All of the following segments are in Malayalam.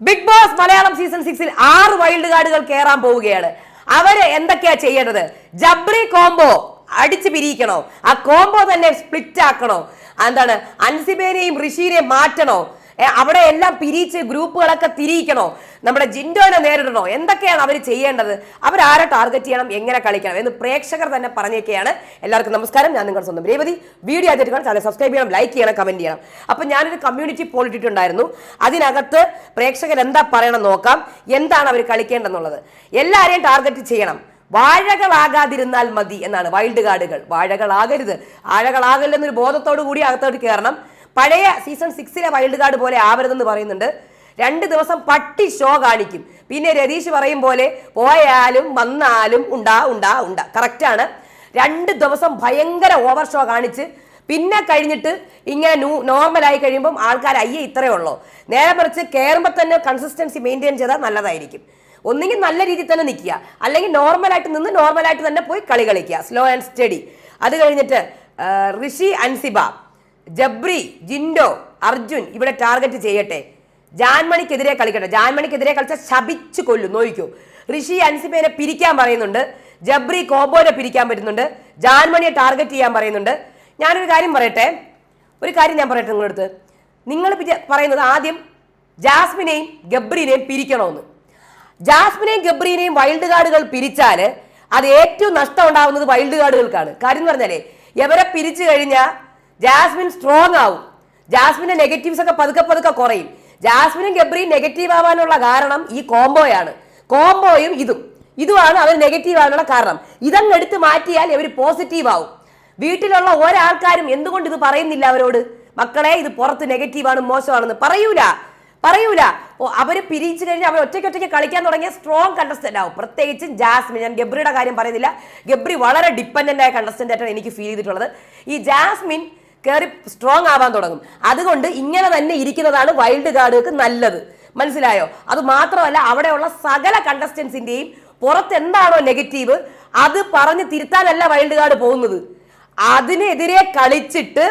ബിഗ് ബോസ് മലയാളം സീസൺ 6-ൽ 6 വൈൽഡ് കാർഡുകൾ കയറാൻ പോവുകയാണ്. അവര് എന്തൊക്കെയാ ചെയ്യേണ്ടത്? ജബ്രി കോംബോ അടിച്ചു പിരിയിക്കണോ? ആ കോംബോ തന്നെ സ്പ്ലിറ്റ് ആക്കണോ? എന്താണ്, അൻസിബേനെയും ഋഷിനെയും മാറ്റണോ? അവിടെ എല്ലാം പിരിച്ച് ഗ്രൂപ്പുകളൊക്കെ തിരിയിക്കണോ? നമ്മുടെ ജിൻഡോനെ നേരിടണോ? എന്തൊക്കെയാണ് അവർ ചെയ്യേണ്ടത്? അവരാരെ ടാർഗറ്റ് ചെയ്യണം, എങ്ങനെ കളിക്കണം എന്ന് പ്രേക്ഷകർ തന്നെ പറഞ്ഞേക്കെയാണ്. എല്ലാവർക്കും നമസ്കാരം, ഞാൻ നിങ്ങളുടെ സ്വന്തം രേവതി. വീഡിയോ ആദ്യമായിട്ട് കാണാൻ ചാനൽ സബ്സ്ക്രൈബ് ചെയ്യണം, ലൈക്ക് ചെയ്യണം, കമന്റ് ചെയ്യണം. അപ്പോൾ ഞാനൊരു കമ്മ്യൂണിറ്റി പോൾ ഇട്ടിട്ടുണ്ടായിരുന്നു. അതിനകത്ത് പ്രേക്ഷകർ എന്താ പറയണം നോക്കാം, എന്താണ് അവർ കളിക്കേണ്ടതെന്നുള്ളത്. എല്ലാവരെയും ടാർഗറ്റ് ചെയ്യണം. വാഴകളാകാതിരുന്നാൽ മതി എന്നാണ് വൈൽഡ് കാർഡുകൾ. വാഴകളാകരുത്, ആഴകളാകല്ലെന്നൊരു ബോധത്തോടു കൂടി അകത്തോട്ട് കയറണം. പഴയ സീസൺ 6-ലെ വൈൽഡ് കാർഡ് പോലെ ആവരുതെന്ന് പറയുന്നുണ്ട്. 2 ദിവസം പട്ടി ഷോ കാണിക്കും. പിന്നെ രതീഷ് പറയും പോലെ പോയാലും വന്നാലും ഉണ്ടാ. കറക്റ്റാണ്. 2 ദിവസം ഭയങ്കര ഓവർ ഷോ കാണിച്ച് പിന്നെ കഴിഞ്ഞിട്ട് ഇങ്ങനെ നോർമലായി കഴിയുമ്പം ആൾക്കാർ അയ്യേ ഇത്രയേ ഉള്ളൂ. നേരെ മറിച്ച് കയറുമ്പോൾ തന്നെ കൺസിസ്റ്റൻസി മെയിൻറ്റെയിൻ ചെയ്താൽ നല്ലതായിരിക്കും. ഒന്നുകിൽ നല്ല രീതിയിൽ തന്നെ നിൽക്കുക, അല്ലെങ്കിൽ നോർമലായിട്ട് നിന്ന് നോർമലായിട്ട് തന്നെ പോയി കളി കളിക്കുക, സ്ലോ ആൻഡ് സ്റ്റഡി. അത് കഴിഞ്ഞിട്ട് ഋഷി, അൻസിബ, ജബ്രി, ജിൻഡോ, അർജുൻ ഇവിടെ ടാർഗറ്റ് ചെയ്യട്ടെ. ജാൻമണിക്കെതിരെ കളിക്കട്ടെ. ജാൻമണിക്കെതിരെ കളിച്ചാൽ ശപിച്ച് കൊല്ലും, നോയിക്കോ. ഋഷി അൻസിബേനെ പിരിക്കാൻ പറയുന്നുണ്ട്, ജബ്രി കോംബോനെ പിരിക്കാൻ പറ്റുന്നുണ്ട്, ജാൻമണിയെ ടാർഗറ്റ് ചെയ്യാൻ പറയുന്നുണ്ട്. ഞാനൊരു കാര്യം പറയട്ടെ, നിങ്ങളടുത്ത്. നിങ്ങൾ പറയുന്നത് ആദ്യം ജാസ്മിനെയും ഗബ്രീനെയും പിരിക്കണമെന്ന്. ജാസ്മിനെയും ഗബ്രീനെയും വൈൽഡ് കാർഡുകൾ പിരിച്ചാൽ അത് ഏറ്റവും നഷ്ടം ഉണ്ടാവുന്നത് വൈൽഡ് കാർഡുകൾക്കാണ്. കാര്യം എന്ന് പറഞ്ഞാലേ, ഇവരെ പിരിച്ചു കഴിഞ്ഞാൽ ജാസ്മിൻ സ്ട്രോങ് ആവും. ജാസ്മിന്റെ നെഗറ്റീവ്സ് ഒക്കെ പതുക്കെ കുറയും. ജാസ്മിനും ഗബ്രിയും നെഗറ്റീവ് ആവാനുള്ള കാരണം ഈ കോംബോയാണ്. കോംബോയും ഇതുമാണ് അവർ നെഗറ്റീവ് ആവാനുള്ള കാരണം. ഇതങ്ങ് എടുത്ത് മാറ്റിയാൽ ഇവർ പോസിറ്റീവ് ആവും. വീട്ടിലുള്ള ഒരാൾക്കാരും എന്തുകൊണ്ട് ഇത് പറയുന്നില്ല അവരോട്? മക്കളെ, ഇത് പുറത്ത് നെഗറ്റീവാണ്, മോശമാണെന്ന് പറയൂല. അവര് പിരിച്ചു കഴിഞ്ഞാൽ അവർ ഒറ്റയ്ക്ക് കളിക്കാൻ തുടങ്ങിയ സ്ട്രോങ് കണ്ടസ്റ്റന്റ് ആവും. പ്രത്യേകിച്ചും ജാസ്മിൻ. ഞാൻ ഗബ്രിയുടെ കാര്യം പറയുന്നില്ല. ഗബ്രി വളരെ ഡിപ്പെൻഡന്റ് ആയ കണ്ടസ്റ്റന്റ് ആയിട്ടാണ് എനിക്ക് ഫീൽ ചെയ്തിട്ടുള്ളത്. ഈ ജാസ്മിൻ കയറി സ്ട്രോങ് ആവാൻ തുടങ്ങും. അതുകൊണ്ട് ഇങ്ങനെ തന്നെ ഇരിക്കുന്നതാണ് വൈൽഡ് കാർഡുകൾക്ക് നല്ലത്. മനസ്സിലായോ? അത് മാത്രമല്ല, അവിടെയുള്ള സകല കണ്ടസ്റ്റൻസിന്റെയും പുറത്ത് എന്താണോ നെഗറ്റീവ് അത് പറഞ്ഞ് തിരുത്താനല്ല വൈൽഡ് കാർഡ് പോകുന്നത്. അതിനെതിരെ കളിച്ചിട്ട്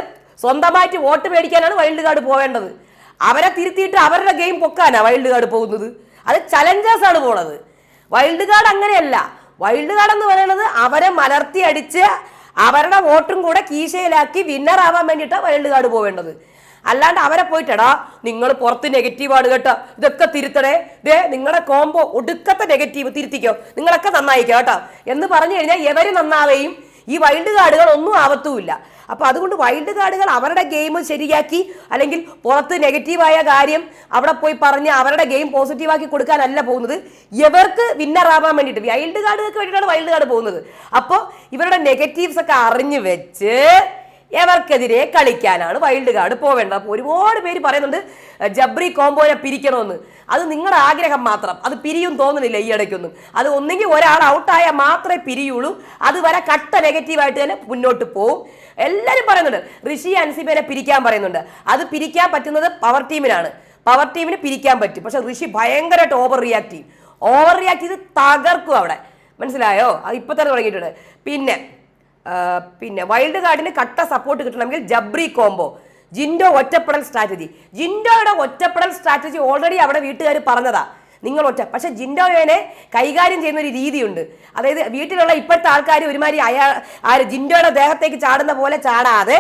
സ്വന്തമായിട്ട് വോട്ട് മേടിക്കാനാണ് വൈൽഡ് കാർഡ് പോവേണ്ടത്. അവരെ തിരുത്തിയിട്ട് അവരുടെ ഗെയിം പൊക്കാനാ വൈൽഡ് കാർഡ് പോകുന്നത്. അത് ചലഞ്ചേഴ്സ് ആണ് പോണത്. വൈൽഡ് കാർഡ് അങ്ങനെയല്ല. വൈൽഡ് കാർഡ് എന്ന് പറയുന്നത് അവരെ മലർത്തി അടിച്ച് അവരുടെ വോട്ടും കൂടെ കീശയിലാക്കി വിന്നർ ആവാൻ വേണ്ടിയിട്ടാണ് വൈൽഡ് കാർഡ് പോവേണ്ടത്. അല്ലാണ്ട് അവരെ പോയിട്ടടാ നിങ്ങൾ പുറത്ത് നെഗറ്റീവാണ് കേട്ടോ, ഇതൊക്കെ തിരുത്തണേ, നിങ്ങളുടെ കോംബോ ഒടുക്കത്തെ നെഗറ്റീവ് തിരുത്തിക്കോ, നിങ്ങളൊക്കെ നന്നായിക്കോ കേട്ടോ എന്ന് പറഞ്ഞു കഴിഞ്ഞാൽ എവര് നന്നാവുകയും ഈ വൈൽഡ് കാർഡുകൾ ഒന്നും ആവത്തുമില്ല. അപ്പൊ അതുകൊണ്ട് വൈൽഡ് കാർഡുകൾ അവരുടെ ഗെയിം ശരിയാക്കി, അല്ലെങ്കിൽ പുറത്ത് നെഗറ്റീവായ കാര്യം അവിടെ പോയി പറഞ്ഞ് അവരുടെ ഗെയിം പോസിറ്റീവാക്കി കൊടുക്കാനല്ല പോകുന്നത്. ഇവർക്ക് വിന്നർ ആവാൻ വേണ്ടിയിട്ട് വൈൽഡ് കാർഡുകൾക്ക് വേണ്ടിയിട്ടാണ് വൈൽഡ് കാർഡ് പോകുന്നത്. അപ്പോൾ ഇവരുടെ നെഗറ്റീവ്സ് ഒക്കെ അറിഞ്ഞു വെച്ച് എവർക്കെതിരെ കളിക്കാനാണ് വൈൽഡ് കാർഡ് പോവേണ്ടത്. അപ്പോൾ ഒരുപാട് പേര് പറയുന്നുണ്ട് ജബ്രി കോംബോനെ പിരിക്കണമെന്ന്. അത് നിങ്ങളുടെ ആഗ്രഹം മാത്രം. അത് പിരിയും തോന്നുന്നില്ല ഈ ഇടയ്ക്കൊന്നും. അത് ഒന്നെങ്കിൽ ഒരാൾ ഔട്ടായാൽ മാത്രമേ പിരിയുള്ളൂ. അതുവരെ കട്ട നെഗറ്റീവായിട്ട് തന്നെ മുന്നോട്ട് പോകും. എല്ലാവരും പറയുന്നുണ്ട് ഋഷി അൻസിബേനെ പിരിക്കാൻ പറയുന്നുണ്ട്. അത് പിരിക്കാൻ പറ്റുന്നത് പവർ ടീമിനാണ്. പവർ ടീമിന് പിരിക്കാൻ പറ്റും. പക്ഷെ ഋഷി ഭയങ്കരമായിട്ട് ഓവർ റിയാക്ട് ചെയ്ത് തകർക്കും അവിടെ. മനസ്സിലായോ? അത് ഇപ്പൊ തന്നെ തുടങ്ങിയിട്ടുണ്ട്. പിന്നെ വൈൽഡ് കാർഡിന് കട്ട സപ്പോർട്ട് കിട്ടണമെങ്കിൽ ജബ്രി കോംബോ, ജിൻഡോ ഒറ്റപ്പെടൽ സ്ട്രാറ്റജി. ജിൻഡോയുടെ ഒറ്റപ്പെടൽ സ്ട്രാറ്റജി ഓൾറെഡി അവിടെ വീട്ടുകാർ പറഞ്ഞതാ. നിങ്ങൾ പക്ഷെ ജിൻഡോയെ കൈകാര്യം ചെയ്യുന്ന ഒരു രീതിയുണ്ട്. അതായത് വീട്ടിലുള്ള ഇപ്പോഴത്തെ ആൾക്കാർ ഒരുമാതിരി ജിൻഡോയുടെ ദേഹത്തേക്ക് ചാടുന്ന പോലെ ചാടാതെ,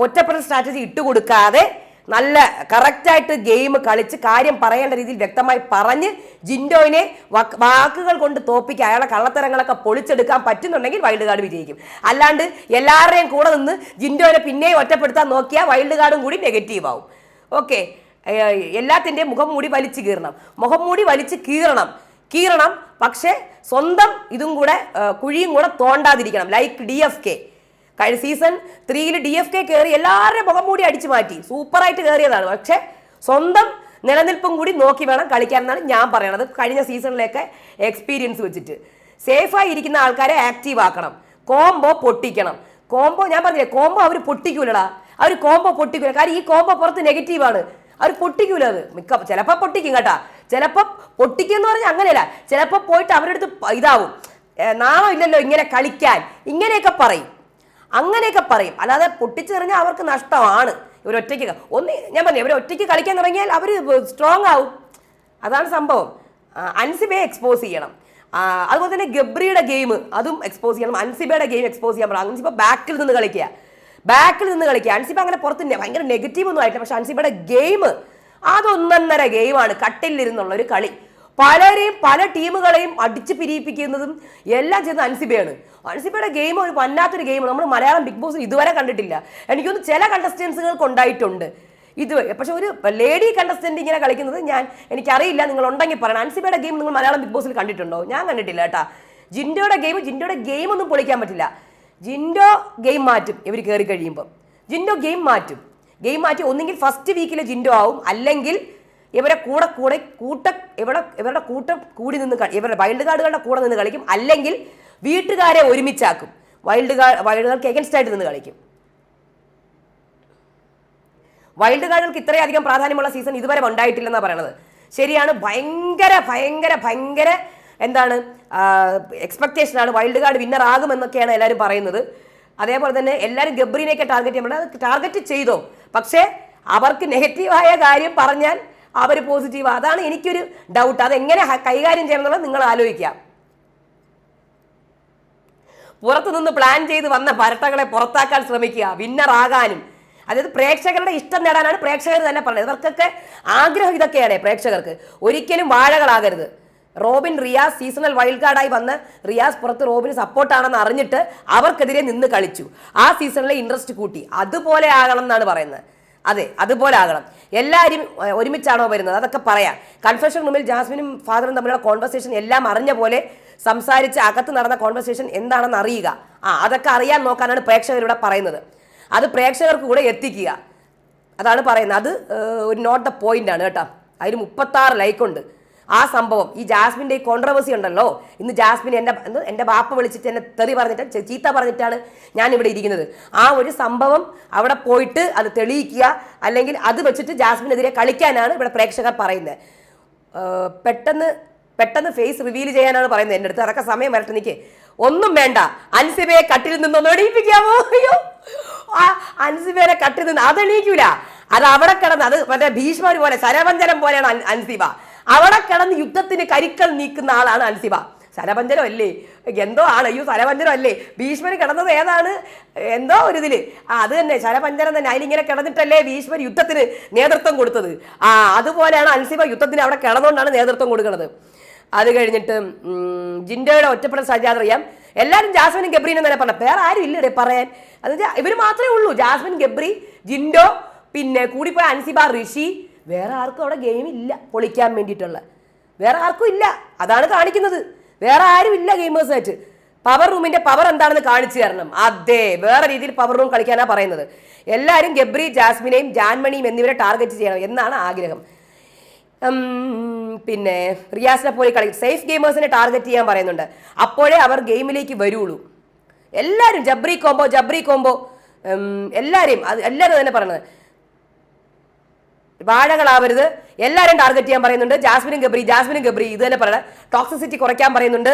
ഒറ്റപ്പെടൽ സ്ട്രാറ്റജി ഇട്ടുകൊടുക്കാതെ നല്ല കറക്റ്റായിട്ട് ഗെയിം കളിച്ച് കാര്യം പറയേണ്ട രീതിയിൽ വ്യക്തമായി പറഞ്ഞ് ജിൻഡോയിനെ വാക്കുകൾ കൊണ്ട് തോപ്പിക്കുക, അയാളെ കള്ളത്തരങ്ങളൊക്കെ പൊളിച്ചെടുക്കാൻ പറ്റുന്നുണ്ടെങ്കിൽ വൈൽഡ് കാർഡ് വിജയിക്കും. അല്ലാണ്ട് എല്ലാവരുടെയും കൂടെ നിന്ന് ജിൻഡോയിനെ പിന്നെയും ഒറ്റപ്പെടുത്താൻ നോക്കിയാൽ വൈൽഡ് കാർഡും കൂടി നെഗറ്റീവ് ആവും. ഓക്കെ, എല്ലാത്തിൻ്റെയും മുഖം മൂടി വലിച്ച് കീറണം. പക്ഷേ സ്വന്തം ഇതും കൂടെ കുഴിയും കൂടെ തോണ്ടാതിരിക്കണം. ലൈക്ക് DFK കഴിഞ്ഞ സീസൺ 3 DFK കയറി എല്ലാവരുടെയും മുഖം മൂടി അടിച്ചു മാറ്റി, സൂപ്പറായിട്ട് കയറിയതാണ്. പക്ഷെ സ്വന്തം നിലനിൽപ്പും കൂടി നോക്കി വേണം കളിക്കാൻ എന്നാണ് ഞാൻ പറയണത്. കഴിഞ്ഞ സീസണിലേക്ക് എക്സ്പീരിയൻസ് വെച്ചിട്ട് സേഫായി ഇരിക്കുന്ന ആൾക്കാരെ ആക്റ്റീവ് ആക്കണം. കോംബോ പൊട്ടിക്കണം. ഞാൻ പറഞ്ഞില്ലേ, കോംബോ അവർ പൊട്ടിക്കൂലടാ. കാര്യം ഈ കോംബോ പുറത്ത് നെഗറ്റീവാണ്. അവർ പൊട്ടിക്കൂല. അത് ചിലപ്പോൾ പൊട്ടിക്കും കേട്ടാ. ചിലപ്പോൾ പൊട്ടിക്കുമെന്ന് പറഞ്ഞാൽ അങ്ങനെയല്ല, ചിലപ്പോൾ പോയിട്ട് അവരുടെ അടുത്ത് ഇതാവും, നാളെ ഇല്ലല്ലോ ഇങ്ങനെ കളിക്കാൻ, അങ്ങനെയൊക്കെ പറയും. അല്ലാതെ പൊട്ടിച്ചെറിഞ്ഞാൽ അവർക്ക് നഷ്ടമാണ്. ഇവരൊറ്റയ്ക്ക് ഞാൻ പറഞ്ഞു, ഇവരൊറ്റയ്ക്ക് കളിക്കാൻ തുടങ്ങിയാൽ അവർ സ്ട്രോങ് ആവും. അതാണ് സംഭവം. അൻസിബയെ എക്സ്പോസ് ചെയ്യണം. അതുപോലെ തന്നെ ഗബ്രിയുടെ ഗെയിം അതും എക്സ്പോസ് ചെയ്യണം. അൻസിബയുടെ ഗെയിം എക്സ്പോസ് ചെയ്യാൻ പറയണം. അൻസിബ ബാക്കിൽ നിന്ന് കളിക്കുക. അൻസിബ അങ്ങനെ പുറത്ത് ഭയങ്കര നെഗറ്റീവ് ഒന്നും ആയിട്ടില്ല. പക്ഷെ അൻസിബയുടെ ഗെയിം അതൊന്നൊന്നര ഗെയിമാണ്. കട്ടിലിരുന്നുള്ള ഒരു കളി, പലരെയും പല ടീമുകളെയും അടിച്ച് പിരിയിപ്പിക്കുന്നതും എല്ലാം ചെയ്യുന്ന അൻസിബയാണ്. അൻസിബയുടെ ഗെയിം ഒരു വല്ലാത്തൊരു ഗെയിം നമ്മൾ മലയാളം ബിഗ് ബോസ് ഇതുവരെ കണ്ടിട്ടില്ല. എനിക്കൊന്ന് ചില കണ്ടസ്റ്റൻസുകൾക്ക് ഉണ്ടായിട്ടുണ്ട് ഇതുവരെ, പക്ഷെ ഒരു ലേഡി കണ്ടസ്റ്റന്റ് ഇങ്ങനെ കളിക്കുന്നത് എനിക്കറിയില്ല. നിങ്ങൾ ഉണ്ടെങ്കിൽ പറയണം. അൻസിബയുടെ ഗെയിം നിങ്ങൾ മലയാളം ബിഗ് ബോസിൽ കണ്ടിട്ടുണ്ടോ? ഞാൻ കണ്ടിട്ടില്ല കേട്ടാ. ജിൻഡോയുടെ ഗെയിം ഒന്നും പൊളിക്കാൻ പറ്റില്ല. ജിൻഡോ ഗെയിം മാറ്റും ഇവർ കയറി കഴിയുമ്പോൾ. ജിൻഡോ ഗെയിം മാറ്റി ഒന്നെങ്കിൽ ഫസ്റ്റ് വീക്കിലെ ജിൻഡോ ആവും, അല്ലെങ്കിൽ ഇവരുടെ കൂട്ടം കൂടി നിന്ന് ഇവരുടെ വൈൽഡ് കാർഡുകളുടെ കൂടെ നിന്ന് കളിക്കും, അല്ലെങ്കിൽ വീട്ടുകാരെ ഒരുമിച്ചാക്കും. വൈൽഡ് കാർഡുകൾക്ക് എഗൻസ്റ്റ് ആയിട്ട് നിന്ന് കളിക്കും. വൈൽഡ് കാർഡുകൾക്ക് ഇത്രയധികം പ്രാധാന്യമുള്ള സീസൺ ഇതുവരെ ഉണ്ടായിട്ടില്ലെന്നാണ് പറയണത്. ശരിയാണ്, ഭയങ്കര എന്താണ് എക്സ്പെക്ടേഷനാണ്. വൈൽഡ് കാർഡ് വിന്നർ ആകുമെന്നൊക്കെയാണ് എല്ലാവരും പറയുന്നത്. അതേപോലെ തന്നെ എല്ലാവരും ഗബ്രീനെയൊക്കെ ടാർഗറ്റ് ചെയ്യുമ്പോൾ ടാർഗറ്റ് ചെയ്തോ, പക്ഷേ അവർക്ക് നെഗറ്റീവായ കാര്യം പറഞ്ഞാൽ അവർ പോസിറ്റീവ്. അതാണ് എനിക്കൊരു ഡൗട്ട്. അതെങ്ങനെ കൈകാര്യം ചെയ്യണം എന്നുള്ളത് നിങ്ങൾ ആലോചിക്കാം. പുറത്തുനിന്ന് പ്ലാൻ ചെയ്ത് വന്ന ഭരട്ടകളെ പുറത്താക്കാൻ ശ്രമിക്കുക വിന്നർ ആകാനും. അതായത് പ്രേക്ഷകരുടെ ഇഷ്ടം നേടാനാണ് പ്രേക്ഷകർ തന്നെ പറഞ്ഞത്. ഇവർക്കൊക്കെ ആഗ്രഹം ഇതൊക്കെയാണ് പ്രേക്ഷകർക്ക്. ഒരിക്കലും വാഴകളാകരുത്. റോബിൻ റിയാസ് സീസണൽ വൈൽഡ് കാർഡായി വന്ന് റിയാസ് പുറത്ത് റോബിന് സപ്പോർട്ടാണെന്ന് അറിഞ്ഞിട്ട് അവർക്കെതിരെ നിന്ന് കളിച്ചു. ആ സീസണിലെ ഇൻട്രസ്റ്റ് കൂട്ടി. അതുപോലെ ആകണം എന്നാണ് പറയുന്നത്. അതെ, അതുപോലെ ആകണം. എല്ലാവരും ഒരുമിച്ചാണോ വരുന്നത് അതൊക്കെ പറയാം. കൺഫെഷൻ റൂമിൽ ജാസ്മിനും ഫാദറും തമ്മിലുള്ള കോൺവെർസേഷൻ എല്ലാം അറിഞ്ഞ പോലെ സംസാരിച്ച് അകത്ത് നടന്ന കോൺവെർസേഷൻ എന്താണെന്ന് അറിയുക. അതൊക്കെ അറിയാൻ നോക്കാനാണ് പ്രേക്ഷകരിവിടെ പറയുന്നത്. അത് പ്രേക്ഷകർക്ക് കൂടെ എത്തിക്കുക, അതാണ് പറയുന്നത്. അത് ഒരു നോട്ട് ദ പോയിന്റ് ആണ് കേട്ടോ. അതിന് 36 ലൈക്കുണ്ട്. ആ സംഭവം ഈ ജാസ്മിൻ്റെ ഈ കോൺട്രവേഴ്സി ഉണ്ടല്ലോ, ഇന്ന് ജാസ്മിൻ എൻ്റെ ബാപ്പ വിളിച്ചിട്ട് എന്നെ തെറി പറഞ്ഞിട്ട് ചീത്ത പറഞ്ഞിട്ടാണ് ഞാനിവിടെ ഇരിക്കുന്നത്. ആ ഒരു സംഭവം അവിടെ പോയിട്ട് അത് തെളിയിക്കുക, അല്ലെങ്കിൽ അത് വെച്ചിട്ട് ജാസ്മിനെതിരെ കളിക്കാനാണ് ഇവിടെ പ്രേക്ഷകർ പറയുന്നത്. പെട്ടെന്ന് ഫേസ് റിവീൽ ചെയ്യാനാണ് പറയുന്നത്. എൻ്റെ അടുത്ത് അതൊക്കെ സമയം വരട്ടെ, എനിക്ക് ഒന്നും വേണ്ട. അൻസിബയെ കട്ടിൽ നിന്നൊന്ന് എണീപ്പിക്കാമോ? അയ്യോ, അൻസിബയെ കട്ടിൽ നിന്ന് അതെണീക്കൂല. അത് അവിടെ കിടന്ന് അത് മറ്റേ ഭീഷ്മർ പോലെ ശരവഞ്ചനം പോലെയാണ് അൻസിബ. അവിടെ കിടന്ന് യുദ്ധത്തിന് കരിക്കൽ നീക്കുന്ന ആളാണ് അൻസിബ. ശരവഞ്ചനം അല്ലേ, എന്തോ ആണ്. അയ്യോ, ശരവഞ്ചനം അല്ലേ? ഭീഷ്മർ കിടന്നത് ഏതാണ്, എന്തോ ഒരു ഇതില്. അത് തന്നെ ശരവഞ്ചനം തന്നെ. അതിലിങ്ങനെ കിടന്നിട്ടല്ലേ ഭീഷ്മർ യുദ്ധത്തിന് നേതൃത്വം കൊടുത്തത്. അതുപോലെയാണ് അൻസിബ യുദ്ധത്തിന് അവിടെ കിടന്നുകൊണ്ടാണ് നേതൃത്വം കൊടുക്കുന്നത്. അത് കഴിഞ്ഞിട്ട് ജിൻഡോയുടെ ഒറ്റപ്പെടൽ സാധ്യത അറിയാം. എല്ലാവരും ജാസ്മിനും ഗബ്രീനും തന്നെ പറഞ്ഞു. വേറെ ആരും ഇല്ലേ പറയാൻ? അത് ഇവർ മാത്രമേ ഉള്ളൂ. ജാസ്മിൻ, ഗബ്രി, ജിൻഡോ, പിന്നെ കൂടിപ്പോയ അൻസിബ, ഋഷി. വേറെ ആർക്കും അവിടെ ഗെയിം ഇല്ല പൊളിക്കാൻ വേണ്ടിയിട്ടുള്ള. വേറെ ആർക്കും ഇല്ല. അതാണ് കാണിക്കുന്നത്. വേറെ ആരും ഇല്ല ഗെയിമേഴ്സായിട്ട്. പവർ റൂമിന്റെ പവർ എന്താണെന്ന് കാണിച്ചു തരണം. അതെ, വേറെ രീതിയിൽ പവർ റൂം കളിക്കാനാണ് പറയുന്നത്. എല്ലാവരും ഗബ്രി, ജാസ്മിനെയും ജാൻമണിയും എന്നിവരെ ടാർഗറ്റ് ചെയ്യണം എന്നാണ് ആഗ്രഹം. പിന്നെ റിയാസിനെ പോലെ കളി സേഫ് ഗെയിമേഴ്സിനെ ടാർഗറ്റ് ചെയ്യാൻ പറയുന്നുണ്ട്. അപ്പോഴേ അവർ ഗെയിമിലേക്ക് വരുള്ളൂ. എല്ലാവരും ജബ്രി കോംബോ എല്ലാവരും തന്നെ പറയുന്നത്. വാഴകളാവരുത്, എല്ലാവരും ടാർഗറ്റ് ചെയ്യാൻ പറയുന്നുണ്ട്. ജാസ്മിനും ഗബ്രി ഇത് തന്നെ പറയണത്. ടോക്സിസിറ്റി കുറയ്ക്കാൻ പറയുന്നുണ്ട്.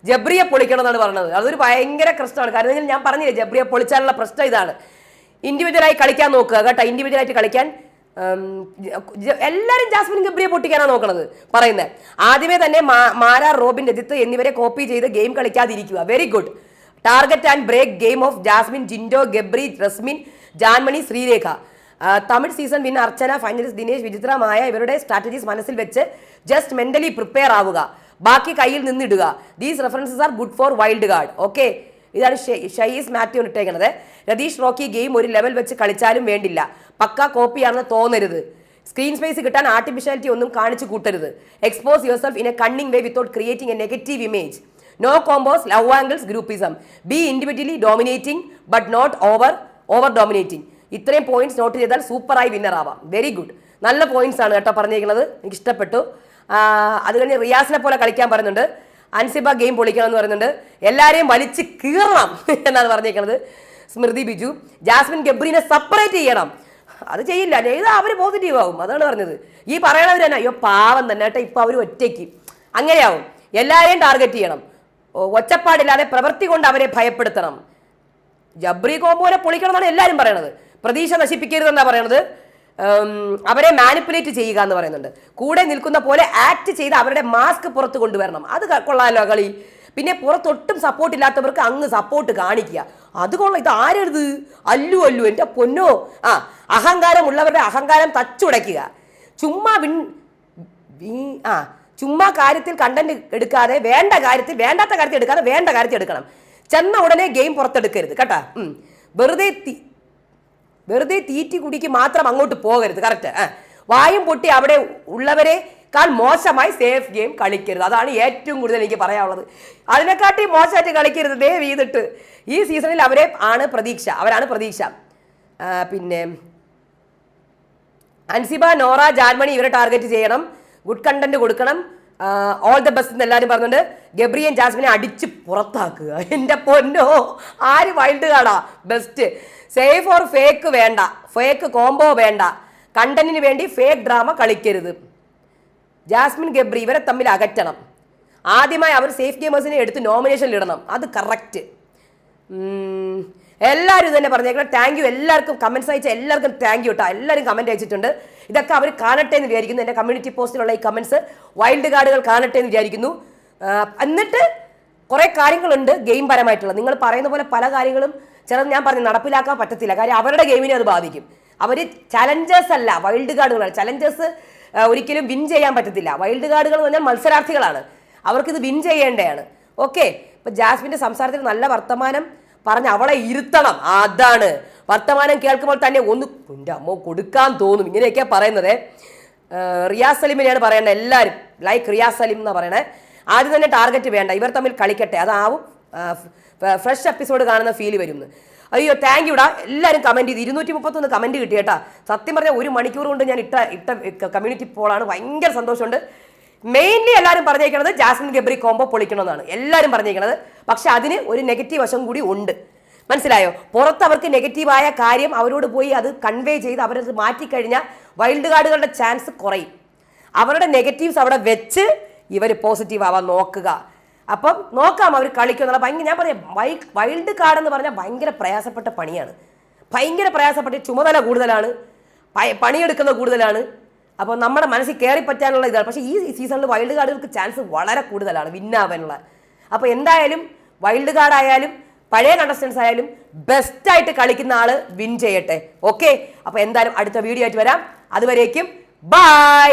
ജബ്രിയെ പൊളിക്കണം എന്നാണ് പറയുന്നത്. അതൊരു ഭയങ്കര പ്രശ്നമാണ്. കാരണം ഞാൻ പറഞ്ഞില്ലേ, ജബ്രിയെ പൊളിച്ചാനുള്ള പ്രശ്നം ഇതാണ്. ഇൻഡിവിജ്വലായി കളിക്കാൻ നോക്കുക കേട്ടോ. ഇൻഡിവിജ്വലായിട്ട് കളിക്കാൻ എല്ലാവരും ജാസ്മിൻ ഗബ്രിയെ പൊട്ടിക്കാനാണ് നോക്കണത് പറയുന്നത്. ആദ്യമേ തന്നെ മാരാർ, റോബിൻ, രജിത്ത് എന്നിവരെ കോപ്പി ചെയ്ത് ഗെയിം കളിക്കാതിരിക്കുക. Very good. Target and break game of Jasmine, Jinto, Gabri, Resmin, Janmoni, Sreerekha. Tamil season win Archana, finalist Dinesh, Vichitra, Maya ഇവരുടെ സ്ട്രാറ്റജീസ് മനസ്സിൽ വെച്ച് ജസ്റ്റ് മെന്റലി പ്രിപ്പയർ ആവുക. ബാക്കി കയ്യിൽ നിന്നിടുക. These references are good for wild card. Okay, ഇതാണ് ഷൈസ് മാത്യു ഇട്ടേക്കുന്നത്. രതീഷ് റോക്കി ഗെയിം ഒരു ലെവൽ വെച്ച് കളിച്ചാലും വേണ്ടില്ല, പക്ക കോപ്പിയാണെന്ന് തോന്നരുത്. സ്ക്രീൻ സ്പേസ് കിട്ടാൻ ആർട്ടിഫിഷ്യാലിറ്റി ഒന്നും കാണിച്ചു കൂട്ടരുത്. Expose yourself in a cunning way without creating a negative image. No combos, love angles, groupism. Be individually dominating but not over dominating. ഇത്രയും പോയിന്റ്സ് നോട്ട് ചെയ്താൽ സൂപ്പറായി വിന്നർ ആവാം. Very good. നല്ല പോയിന്റ്സ് ആണ് കേട്ടോ പറഞ്ഞിരിക്കുന്നത്. എനിക്ക് ഇഷ്ടപ്പെട്ടു. അത് കഴിഞ്ഞ് റിയാസിനെ പോലെ കളിക്കാൻ പറയുന്നുണ്ട്. അൻസിബ ഗെയിം പൊളിക്കണം എന്ന് പറയുന്നുണ്ട്. എല്ലാവരെയും വലിച്ച് കീറണം എന്നാണ് പറഞ്ഞിരിക്കുന്നത്. സ്മൃതി ബിജു, ജാസ്മിൻ ഗബ്രീനെ സെപ്പറേറ്റ് ചെയ്യണം. അത് ചെയ്യില്ല, ചെയ്താൽ അവർ പോസിറ്റീവ് ആവും. അതാണ് പറഞ്ഞത്. ഈ പറയണവർ തന്നെ അയ്യോ പാവം തന്നെ കേട്ടോ, ഇപ്പം അവർ ഒറ്റയ്ക്ക് അങ്ങനെയാവും. എല്ലാവരെയും ടാർഗറ്റ് ചെയ്യണം. ഒച്ചപ്പാടില്ലാതെ പ്രവൃത്തി കൊണ്ട് അവരെ ഭയപ്പെടുത്തണം. ജബ്രി കോംബോനെ പൊളിക്കണം എന്നാണ് എല്ലാവരും പറയണത്. പ്രതീക്ഷ നശിപ്പിക്കരുതെന്നാണ് പറയണത്. അവരെ മാനിപ്പുലേറ്റ് ചെയ്യുക എന്ന് പറയുന്നുണ്ട്. കൂടെ നിൽക്കുന്ന പോലെ ആക്ട് ചെയ്ത് അവരുടെ മാസ്ക് പുറത്ത് കൊണ്ടുവരണം. അത് കൊള്ളാമല്ലോ കളി. പിന്നെ പുറത്തൊട്ടും സപ്പോർട്ട് ഇല്ലാത്തവർക്ക് അങ്ങ് സപ്പോർട്ട് കാണിക്കുക. അത് കൊള്ളാം. ഇത് ആരെഴുത്? അല്ലു എൻ്റെ പൊന്നോ. അഹങ്കാരമുള്ളവരുടെ അഹങ്കാരം തച്ചുടയ്ക്കുക. ചുമ്മാ ചുമ്മാ കാര്യത്തിൽ കണ്ടന്റ് എടുക്കാതെ വേണ്ടാത്ത കാര്യത്തിൽ എടുക്കാതെ വേണ്ട കാര്യത്തിൽ എടുക്കണം. ചെന്ന ഉടനെ ഗെയിം പുറത്തെടുക്കരുത് കേട്ടാ. വെറുതെ തീറ്റി കുടിക്ക് മാത്രം അങ്ങോട്ട് പോകരുത്. കറക്റ്റ്. വായും പൊട്ടി അവിടെ ഉള്ളവരെക്കാൾ മോശമായി സേഫ് ഗെയിം കളിക്കരുത്. അതാണ് ഏറ്റവും കൂടുതൽ എനിക്ക് പറയാനുള്ളത്. അതിനെക്കാട്ടി മോശമായിട്ട് കളിക്കരുത് ദയവ് ചെയ്തിട്ട്. ഈ സീസണിൽ അവരാണ് പ്രതീക്ഷ. പിന്നെ അൻസിബ, നോറ, ജാൻമണി ഇവരെ ടാർഗറ്റ് ചെയ്യണം. ഗുഡ് കണ്ടന്റ് കൊടുക്കണം. ഓൾ ദ ബെസ്റ്റ് എന്ന് എല്ലാവരും പറഞ്ഞുണ്ട്. ഗബ്രിയും ജാസ്മിനെ അടിച്ച് പുറത്താക്കുക. എൻ്റെ പൊന്നോ, ആര് വൈൽഡ് കാർഡാ ബെസ്റ്റ്? സേഫ് ഓർ ഫേക്ക് വേണ്ട, ഫേക്ക് കോംബോ വേണ്ട, കണ്ടന്റിന് വേണ്ടി ഫേക്ക് ഡ്രാമ കളിക്കരുത്. ജാസ്മിൻ, ഗബ്രി ഇവരെ തമ്മിൽ അകറ്റണം. ആദ്യമായി അവർ സേഫ് ഗെയിമേഴ്സിനെ എടുത്ത് നോമിനേഷനിൽ ഇടണം. അത് കറക്റ്റ്. എല്ലാവരും തന്നെ പറഞ്ഞേക്കണം. താങ്ക് യു എല്ലാവർക്കും. കമൻസ് അയച്ച എല്ലാവർക്കും താങ്ക് യു കേട്ടോ. എല്ലാവരും കമൻറ്റ് അയച്ചിട്ടുണ്ട്. ഇതൊക്കെ അവർ കാണട്ടെ എന്ന് വിചാരിക്കുന്നു. എൻ്റെ കമ്മ്യൂണിറ്റി പോസ്റ്റിലുള്ള ഈ കമൻസ് വൈൽഡ് കാർഡുകൾ കാണട്ടെ എന്ന് വിചാരിക്കുന്നു. എന്നിട്ട് കുറേ കാര്യങ്ങളുണ്ട് ഗെയിം പരമായിട്ടുള്ള. നിങ്ങൾ പറയുന്ന പോലെ പല കാര്യങ്ങളും ചിലത് ഞാൻ പറഞ്ഞു നടപ്പിലാക്കാൻ പറ്റത്തില്ല. കാര്യം അവരുടെ ഗെയിമിനെ അത് ബാധിക്കും. അവർ ചലഞ്ചേഴ്സ് അല്ല, വൈൽഡ് കാർഡുകളാണ്. ചലഞ്ചേഴ്സ് ഒരിക്കലും വിൻ ചെയ്യാൻ പറ്റത്തില്ല. വൈൽഡ് കാർഡുകൾ എന്ന് പറഞ്ഞാൽ മത്സരാർത്ഥികളാണ്. അവർക്കിത് വിൻ ചെയ്യേണ്ടതാണ്. ഓക്കെ. ഇപ്പം ജാസ്മിൻ്റെ സംസാരത്തിൽ നല്ല വർത്തമാനം പറഞ്ഞ് അവളെ ഇരുത്തണം. അതാണ് വർത്തമാനം കേൾക്കുമ്പോൾ തന്നെ ഒന്ന് എൻ്റെ അമ്മ കൊടുക്കാൻ തോന്നും. ഇങ്ങനെയൊക്കെയാണ് പറയുന്നത്. റിയാസ് സലീമിനെയാണ് പറയേണ്ടത്. എല്ലാവരും ലൈക്ക് റിയാസ് സലീം എന്നാണ് പറയണേ. ആദ്യം തന്നെ ടാർഗറ്റ് വേണ്ട, ഇവർ തമ്മിൽ കളിക്കട്ടെ. അതാവും ഫ്രഷ് എപ്പിസോഡ് കാണുന്ന ഫീൽ വരുന്നു. അയ്യോ താങ്ക് യുടാ. എല്ലാവരും കമൻറ്റ് ചെയ്ത് 231 കമൻറ്റ് കിട്ടി കേട്ടാ. സത്യം പറഞ്ഞാൽ 1 മണിക്കൂർ കൊണ്ട് ഞാൻ ഇട്ട കമ്മ്യൂണിറ്റി പോളാണ്. ഭയങ്കര സന്തോഷമുണ്ട്. മെയിൻലി എല്ലാവരും പറഞ്ഞേക്കണത് ജാസ്മിൻ ഗബ്രി കോംബോ പൊളിക്കണമെന്നാണ് എല്ലാവരും പറഞ്ഞേക്കണത്. പക്ഷെ അതിന് ഒരു നെഗറ്റീവ് വശം കൂടി ഉണ്ട്. മനസ്സിലായോ? പുറത്ത് അവർക്ക് നെഗറ്റീവായ കാര്യം അവരോട് പോയി അത് കൺവേ ചെയ്ത് അവരത് മാറ്റിക്കഴിഞ്ഞാൽ വൈൽഡ് കാർഡുകളുടെ ചാൻസ് കുറയും. അവരുടെ നെഗറ്റീവ്സ് അവിടെ വെച്ച് ഇവർ പോസിറ്റീവ് ആവാൻ നോക്കുക. അപ്പം നോക്കാം അവർ കളിക്കുന്നുള്ള. ഭയങ്കര ഞാൻ പറയാം, വൈൽഡ് കാർഡ് എന്ന് പറഞ്ഞാൽ ഭയങ്കര പ്രയാസപ്പെട്ട പണിയാണ്. ഭയങ്കര പ്രയാസപ്പെട്ട ചുമതല കൂടുതലാണ്, പണിയെടുക്കുന്ന കൂടുതലാണ്. അപ്പോൾ നമ്മുടെ മനസ്സിൽ കയറി പറ്റാനുള്ള ഇതാണ്. പക്ഷേ ഈ സീസണിൽ വൈൽഡ് കാർഡുകൾക്ക് ചാൻസ് വളരെ കൂടുതലാണ് വിന്നാവാനുള്ള. അപ്പോൾ എന്തായാലും വൈൽഡ് കാർഡ് ആയാലും പഴയ കണ്ടസ്റ്റൻസ് ആയാലും ബെസ്റ്റായിട്ട് കളിക്കുന്ന ആൾ വിൻ ചെയ്യട്ടെ. ഓക്കെ. അപ്പോൾ എന്തായാലും അടുത്ത വീഡിയോ ആയിട്ട് വരാം. അതുവരേക്കും ബൈ.